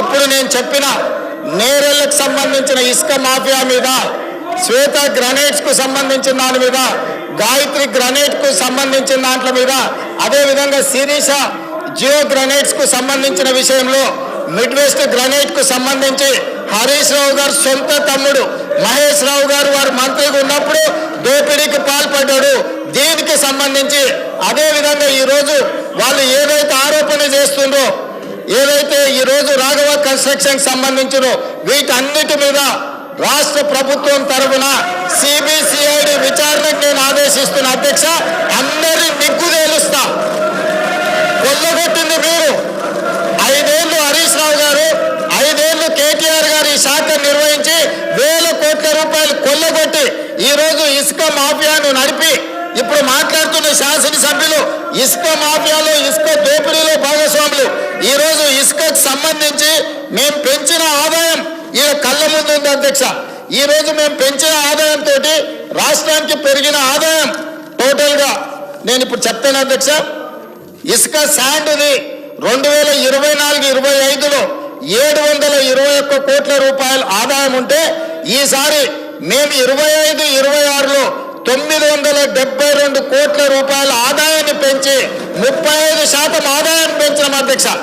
ఇప్పుడు నేను చెప్పిన నేరెళ్లకు సంబంధించిన ఇసుక మాఫియా మీద, శ్వేత గ్రనేట్స్ కు సంబంధించిన దాని మీద, గాయత్రి గ్రనేట్ కు సంబంధించిన దాంట్ల మీద, అదేవిధంగా శిరీష జియో గ్రనేట్స్ కు సంబంధించిన విషయంలో, మిడ్ వెస్ట్ గ్రనేట్ కు సంబంధించి హరీష్ రావు గారు సొంత తమ్ముడు మహేష్ రావు గారు వారు మంత్రిగా ఉన్నప్పుడు దోపిడీకి పాల్పడ్డాడు. దీనికి సంబంధించి అదేవిధంగా ఈరోజు వాళ్ళు ఏదైతే ఆరోపణ చేస్తుండ్రో, ఏదైతే ఈరోజు రాఘవ కన్స్ట్రక్షన్ సంబంధించినో వీటన్నిటి మీద రాష్ట్ర ప్రభుత్వం తరఫున సిబిసిఐడి విచారణకు నేను ఆదేశిస్తున్న అధ్యక్ష. అందరినీ నిగ్గు తేలుస్తా. కొల్లగొట్టింది మీరు. 5 ఏళ్ళు హరీష్ రావు గారు, 5 ఏళ్ళు కేటీఆర్ గారు ఈ శాఖ నిర్వహించి వేల కోట్ల రూపాయలు కొల్లగొట్టి ఈరోజు ఇసుక మాఫియాను నడిపి ఇప్పుడు మాట్లాడుతున్న శాసనసభ్యులు ఇసుక మాఫియాలో, ఇసుక దోపిడీలో భాగస్వాములు. ఈరోజు ఇసుకకు సంబంధించి మేము పెంచిన ఆదాయం ఈ కళ్ళ ముందు ఉంది అధ్యక్ష. ఈరోజు మేము పెంచిన ఆదాయంతో రాష్ట్రానికి పెరిగిన ఆదాయం టోటల్గా నేను ఇప్పుడు చెప్తాను అధ్యక్ష. ఇసుక శాండ్ది 2024-25లో 721 కోట్ల రూపాయల ఆదాయం ఉంటే ఈసారి మేము 25-26లో 972 కోట్ల రూపాయల ఆదాయాన్ని పెంచి 35% ఆదాయాన్ని పెంచినాం అధ్యక్ష.